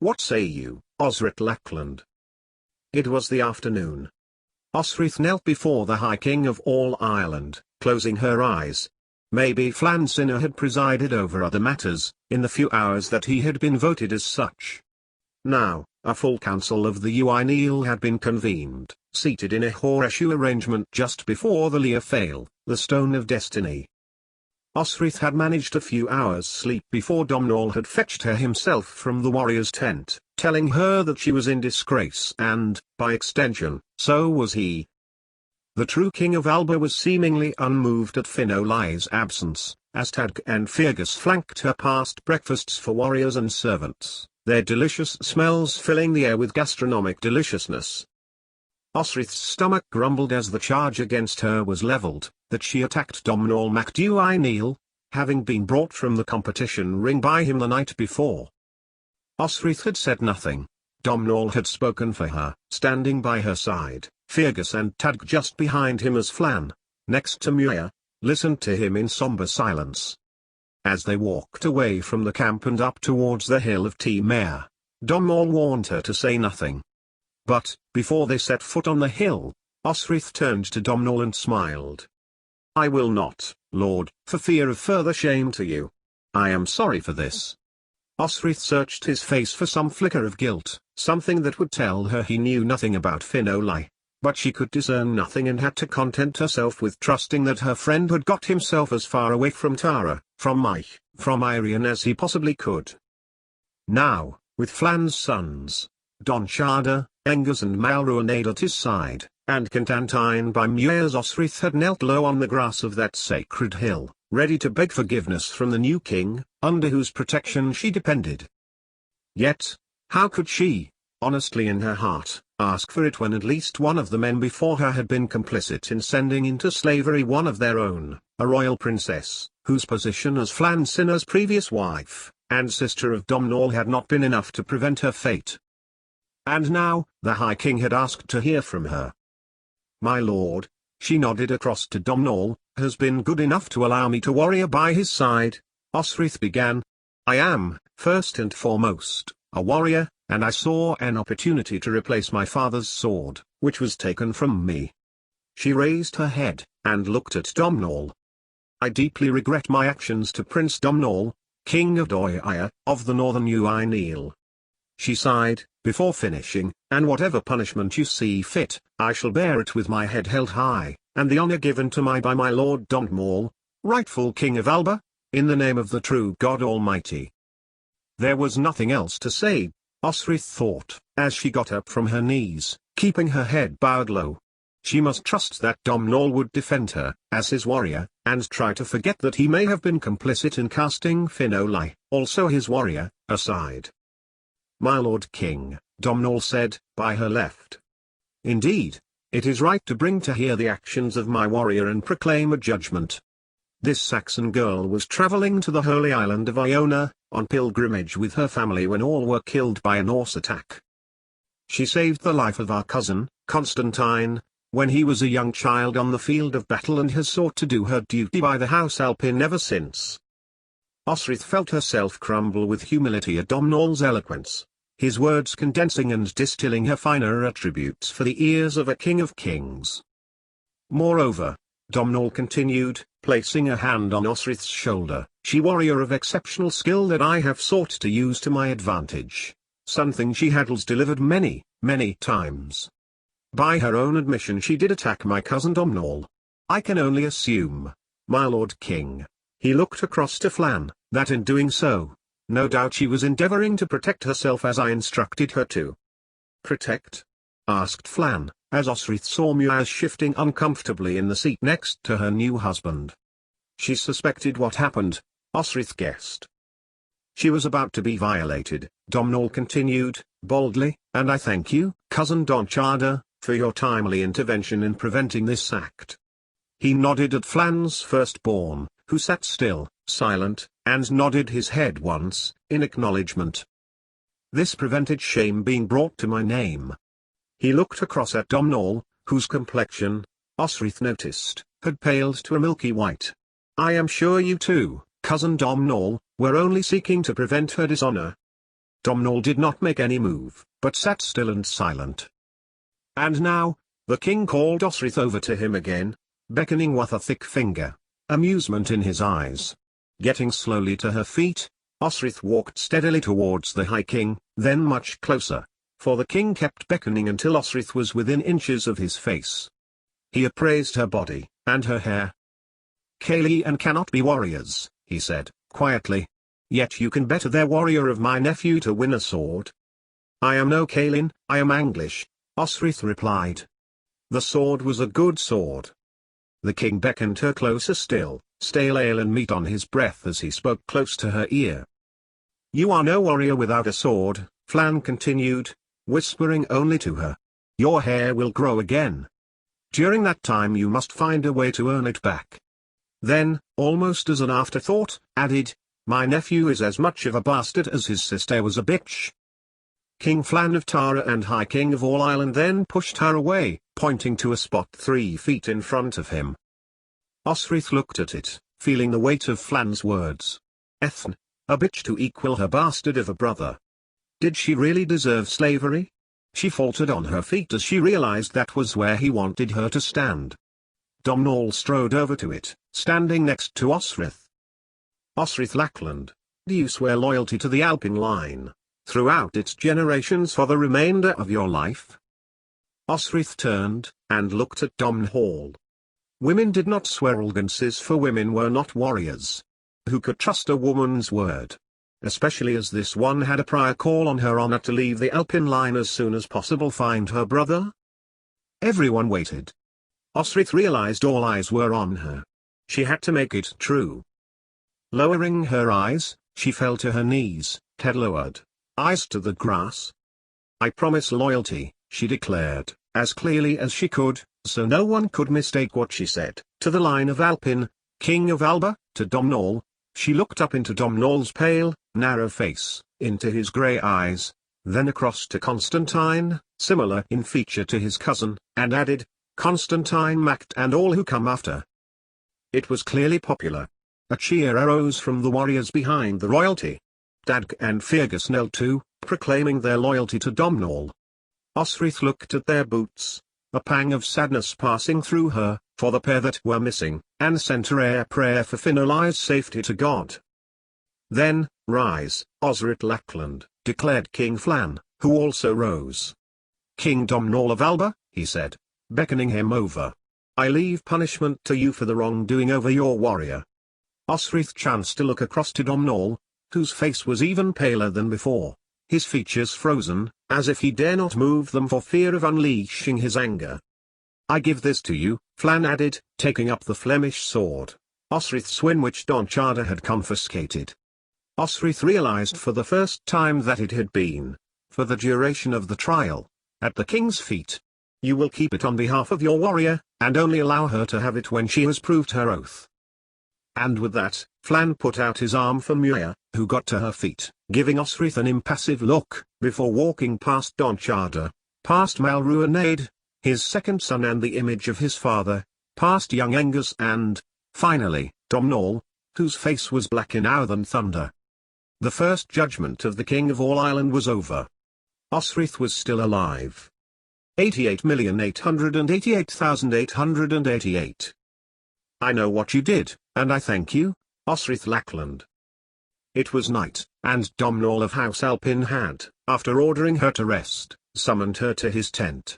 What say you, Osric Lackland? It was the afternoon. Osric knelt before the High King of all Ireland, closing her eyes. Maybe Flann Sinner had presided over other matters, in the few hours that he had been voted as such. Now, a full council of the Uineal had been convened, seated in a horseshoe arrangement just before the Lia Fail, the Stone of Destiny. Osric had managed a few hours' sleep before Domhnall had fetched her himself from the warrior's tent, telling her that she was in disgrace and, by extension, so was he. The true King of Alba was seemingly unmoved at Finn O'Lai's absence, as Tadg and Fergus flanked her past breakfasts for warriors and servants, their delicious smells filling the air with gastronomic deliciousness. Osrith's stomach grumbled as the charge against her was levelled, that she attacked Domhnall mac Uineal, having been brought from the competition ring by him the night before. Osrith had said nothing. Domhnall had spoken for her, standing by her side. Fergus and Tadg just behind him as Flann, next to Muir, listened to him in sombre silence. As they walked away from the camp and up towards the hill of Mare, Domhnall warned her to say nothing. But, before they set foot on the hill, Osrith turned to Domhnall and smiled. "I will not, Lord, for fear of further shame to you. I am sorry for this." Osrith searched his face for some flicker of guilt, something that would tell her he knew nothing about Finn O'Lai. But she could discern nothing and had to content herself with trusting that her friend had got himself as far away from Tara, from Mike, from Irian as he possibly could. Now, with Flann's sons, Don Chada, Engers and Malruanade at his side, and Constantine by Muir's, Osrith had knelt low on the grass of that sacred hill, ready to beg forgiveness from the new king, under whose protection she depended. Yet, how could she, honestly in her heart, ask for it when at least one of the men before her had been complicit in sending into slavery one of their own, a royal princess, whose position as Flann Sinner's previous wife, and sister of Domhnall had not been enough to prevent her fate. And now, the High King had asked to hear from her. "My lord," she nodded across to Domhnall, "has been good enough to allow me to warrior by his side," Osrith began. "I am, first and foremost, a warrior, and I saw an opportunity to replace my father's sword, which was taken from me." She raised her head, and looked at Domhnall. "I deeply regret my actions to Prince Domhnall, King of Doia, of the Northern Uineal." She sighed, before finishing, "And whatever punishment you see fit, I shall bear it with my head held high, and the honor given to me by my lord Domhnall, rightful King of Alba, in the name of the true God Almighty." There was nothing else to say, Osrith thought, as she got up from her knees, keeping her head bowed low. She must trust that Domhnall would defend her, as his warrior, and try to forget that he may have been complicit in casting Finn O'Lai, also his warrior, aside. "My lord king," Domhnall said, by her left. "Indeed, it is right to bring to hear the actions of my warrior and proclaim a judgment. This Saxon girl was travelling to the holy island of Iona, on pilgrimage with her family when all were killed by a Norse attack. She saved the life of our cousin, Constantine, when he was a young child on the field of battle, and has sought to do her duty by the House Alpin ever since." Osrith felt herself crumble with humility at Domhnall's eloquence, his words condensing and distilling her finer attributes for the ears of a king of kings. "Moreover," Domhnall continued, placing a hand on Osrith's shoulder, "she warrior of exceptional skill that I have sought to use to my advantage, something she has delivered many, many times. By her own admission she did attack my cousin Domhnall. I can only assume, my lord king," he looked across to Flann, "that in doing so, no doubt she was endeavouring to protect herself as I instructed her to." "Protect?" asked Flann, as Osrith saw Muir shifting uncomfortably in the seat next to her new husband. She suspected what happened, Osrith guessed. "She was about to be violated," Domhnall continued, boldly, "and I thank you, cousin Don Chada, for your timely intervention in preventing this act." He nodded at Flann's firstborn, who sat still, silent, and nodded his head once, in acknowledgement. "This prevented shame being brought to my name." He looked across at Domhnall, whose complexion, Osrith noticed, had paled to a milky white. "I am sure you too, cousin Domhnall, were only seeking to prevent her dishonor." Domnall did not make any move, but sat still and silent. And now, the king called Osrith over to him again, beckoning with a thick finger, amusement in his eyes. Getting slowly to her feet, Osrith walked steadily towards the High King, then much closer, for the king kept beckoning until Osrith was within inches of his face. He appraised her body, and her hair. "Caeli and cannot be warriors," he said, quietly. "Yet you can better their warrior of my nephew to win a sword." "I am no Caelin, I am Anglish," Osrith replied. The sword was a good sword. The king beckoned her closer still, stale ale and meat on his breath as he spoke close to her ear. "You are no warrior without a sword," Flann continued, whispering only to her. "Your hair will grow again. During that time you must find a way to earn it back." Then, almost as an afterthought, added, "My nephew is as much of a bastard as his sister was a bitch." King Flann of Tara and High King of all Ireland then pushed her away, pointing to a spot 3 feet in front of him. Osrith looked at it, feeling the weight of Flann's words. Ethne, a bitch to equal her bastard of a brother. Did she really deserve slavery? She faltered on her feet as she realized that was where he wanted her to stand. Domnall strode over to it, standing next to Osrith. "Osrith Lackland, do you swear loyalty to the Alpine line, throughout its generations for the remainder of your life?" Osrith turned, and looked at Domnall. Women did not swear allegiances, for women were not warriors. Who could trust a woman's word? Especially as this one had a prior call on her honor to leave the Alpine line as soon as possible, find her brother? Everyone waited. Osrith realized all eyes were on her. She had to make it true. Lowering her eyes, she fell to her knees, head lowered, eyes to the grass. "I promise loyalty," she declared, as clearly as she could, so no one could mistake what she said, "to the line of Alpin, King of Alba, to Domnall." She looked up into Domnall's pale, narrow face, into his grey eyes, then across to Constantine, similar in feature to his cousin, and added, "Constantine Macht and all who come after." It was clearly popular. A cheer arose from the warriors behind the royalty. Dadg and Fergus knelt too, proclaiming their loyalty to Domnall. Osrith looked at their boots, a pang of sadness passing through her, for the pair that were missing, and sent a prayer for Finolai's safety to God. Then, "Rise, Osric Lackland," declared King Flann, who also rose. "King Domnall of Alba," he said, beckoning him over. "I leave punishment to you for the wrongdoing over your warrior." Osrith chanced to look across to Domnall, whose face was even paler than before, his features frozen, as if he dare not move them for fear of unleashing his anger. "I give this to you," Flann added, taking up the Flemish sword, Osrith's swin which Doncharda had confiscated. Osrith realized for the first time that it had been, for the duration of the trial, at the king's feet. "You will keep it on behalf of your warrior, and only allow her to have it when she has proved her oath." And with that, Flann put out his arm for Muir, who got to her feet, giving Osrith an impassive look, before walking past Doncharda, past Malruanade, his second son and the image of his father, past young Angus and, finally, Domnall, whose face was blacker now than thunder. The first judgment of the King of all Ireland was over. Osrith was still alive. 88,888,888. "I know what you did, and I thank you, Osrith Lackland." It was night, and Domnall of House Alpin had, after ordering her to rest, summoned her to his tent.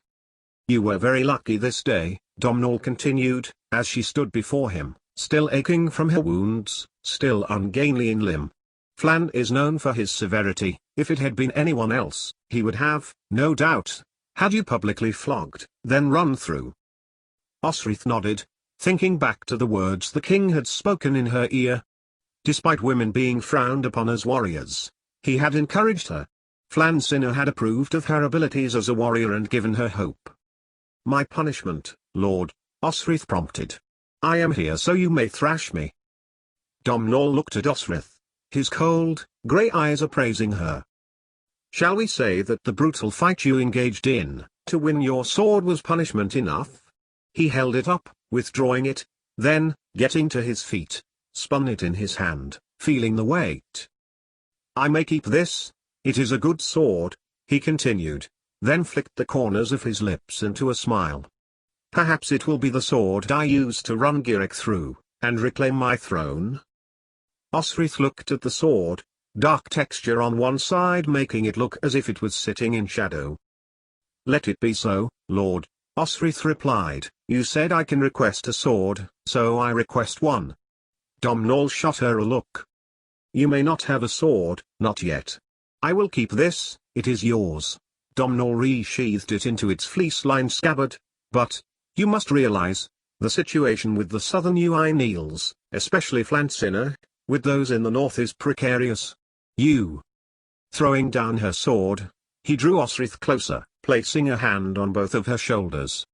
"You were very lucky this day," Domnall continued, as she stood before him, still aching from her wounds, still ungainly in limb. "Flann is known for his severity. If it had been anyone else, he would have, no doubt, had you publicly flogged, then run through." Osrith nodded, thinking back to the words the king had spoken in her ear. Despite women being frowned upon as warriors, he had encouraged her. Flann Sinner had approved of her abilities as a warrior and given her hope. "My punishment, Lord," Osrith prompted. "I am here so you may thrash me." Domnall looked at Osrith, his cold, grey eyes appraising her. "Shall we say that the brutal fight you engaged in, to win your sword was punishment enough?" He held it up, withdrawing it, then, getting to his feet, spun it in his hand, feeling the weight. "I may keep this," "It is a good sword," he continued, then flicked the corners of his lips into a smile. "Perhaps it will be the sword I use to run Giric through, and reclaim my throne?" Osrith looked at the sword, dark texture on one side making it look as if it was sitting in shadow. "Let it be so, Lord," Osrith replied. "You said I can request a sword, so I request one." Domhnall shot her a look. "You may not have a sword, not yet. I will keep this, it is yours." Domhnall resheathed it into its fleece-lined scabbard. "But, you must realize, the situation with the southern Uineals, especially Flansinner, with those in the north is precarious. You." Throwing down her sword, he drew Osrith closer, placing a hand on both of her shoulders.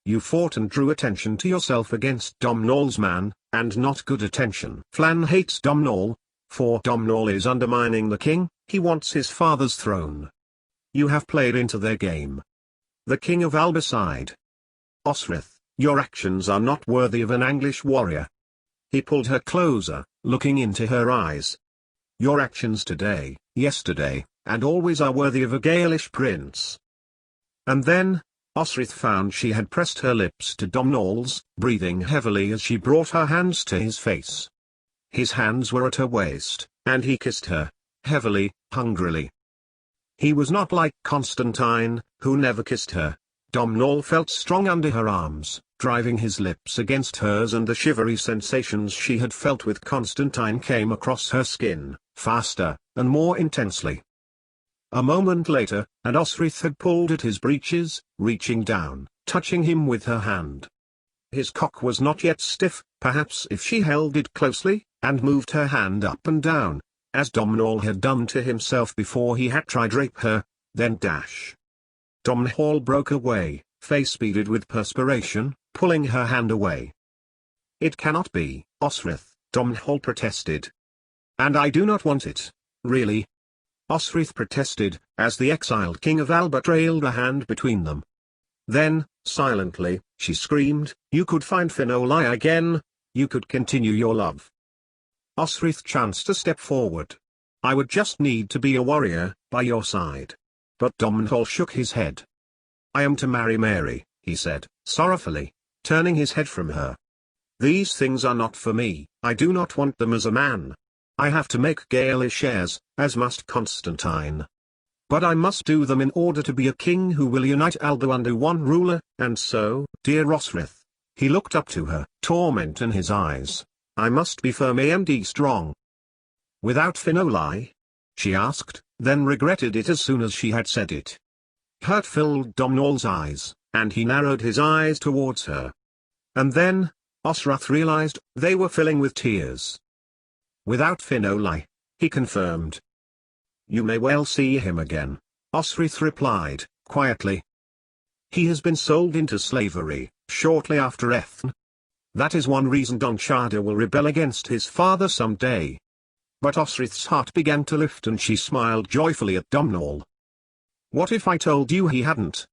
"You fought and drew attention to yourself against Domhnall's man, and not good attention. Flan hates Domhnall, for Domhnall is undermining the king, he wants his father's throne. You have played into their game." The king of Alba sighed. "Osrith, your actions are not worthy of an Anglish warrior." He pulled her closer, looking into her eyes. "Your actions today, yesterday, and always are worthy of a Gaelish prince." And then, Osrith found she had pressed her lips to Domhnall's, breathing heavily as she brought her hands to his face. His hands were at her waist, and he kissed her, heavily, hungrily. He was not like Constantine, who never kissed her. Domhnall felt strong under her arms, driving his lips against hers, and the shivery sensations she had felt with Constantine came across her skin, faster, and more intensely. A moment later, and Osrith had pulled at his breeches, reaching down, touching him with her hand. His cock was not yet stiff, perhaps if she held it closely, and moved her hand up and down, as Domhnall had done to himself before he had tried rape her, then dash. Domhnall broke away, face beaded with perspiration, pulling her hand away. "It cannot be, Osrith," Domhnall protested. "And I do not want it, really," Osrith protested, as the exiled king of Alba trailed a hand between them. Then, silently, she screamed, "You could find Fionnuala again, you could continue your love." Osrith chanced to step forward. "I would just need to be a warrior, by your side." But Domhnall shook his head. "I am to marry Mary," he said, sorrowfully, turning his head from her. "These things are not for me, I do not want them as a man. I have to make Gaelish heirs, as must Constantine. But I must do them in order to be a king who will unite Alba under one ruler, and so, dear Osrith," he looked up to her, torment in his eyes, "I must be firm and strong." "Without Fionnuala?" she asked, then regretted it as soon as she had said it. Hurt filled Domhnall's eyes, and he narrowed his eyes towards her. And then, Osrith realized, they were filling with tears. "Without Fionnuala," he confirmed. "You may well see him again," Osrith replied, quietly. "He has been sold into slavery, shortly after Ethne. That is one reason Don Shada will rebel against his father some day." But Osrith's heart began to lift and she smiled joyfully at Domhnall. "What if I told you he hadn't?"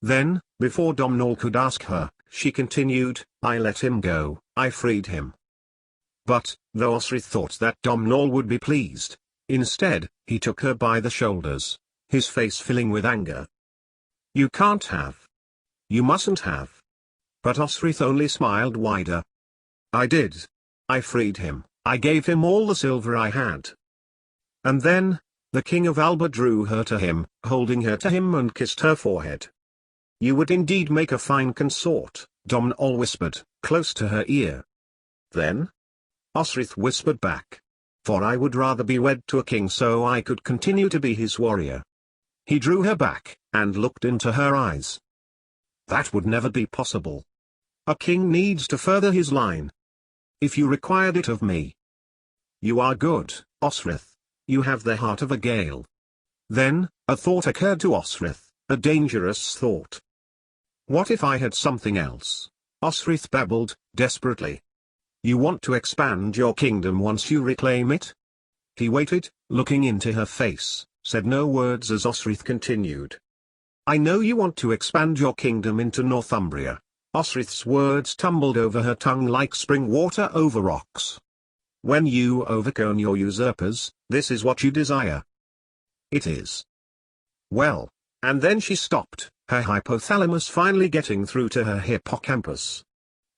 Then, before Domhnall could ask her, she continued, "I let him go, I freed him." But, though Osrith thought that Domhnall would be pleased, instead, he took her by the shoulders, his face filling with anger. "You can't have. You mustn't have." But Osrith only smiled wider. "I did. I freed him. I gave him all the silver I had." And then, the king of Alba drew her to him, holding her to him and kissed her forehead. "You would indeed make a fine consort," Domhnall whispered, close to her ear. "Then?" Osrith whispered back. "For I would rather be wed to a king so I could continue to be his warrior." He drew her back, and looked into her eyes. "That would never be possible. A king needs to further his line. If you required it of me." "You are good, Osrith. You have the heart of a Gael." Then, a thought occurred to Osrith, a dangerous thought. "What if I had something else?" Osrith babbled, desperately. "You want to expand your kingdom once you reclaim it?" He waited, looking into her face, said no words as Osrith continued. "I know you want to expand your kingdom into Northumbria." Osrith's words tumbled over her tongue like spring water over rocks. "When you overcome your usurpers, this is what you desire." It is. Well. And then she stopped, her hypothalamus finally getting through to her hippocampus.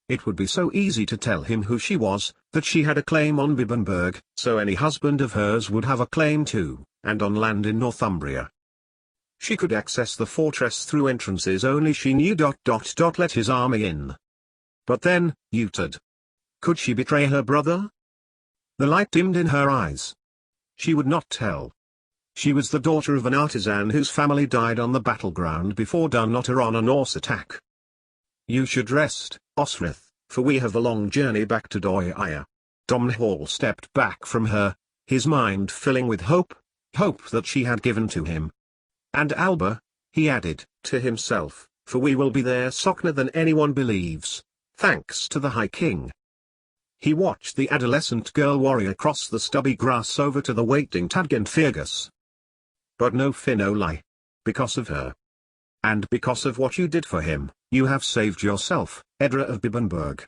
It would be so easy to tell him who she was, that she had a claim on Bibbenberg, so any husband of hers would have a claim too, and on land in Northumbria. She could access the fortress through entrances only she knew. Let his army in. But then, Utad. Could she betray her brother? The light dimmed in her eyes. She would not tell. She was the daughter of an artisan whose family died on the battleground before Dunnottar on a Norse attack. You should rest, Osrith, for we have a long journey back to Doia. Domhnall stepped back from her, his mind filling with hope that she had given to him. And Alba, he added, to himself, for we will be there sooner than anyone believes, thanks to the High King. He watched the adolescent girl warrior cross the stubby grass over to the waiting Tadg and Fergus. But no Finolai. Because of her. And because of what you did for him, you have saved yourself, Edra of Bibbenberg.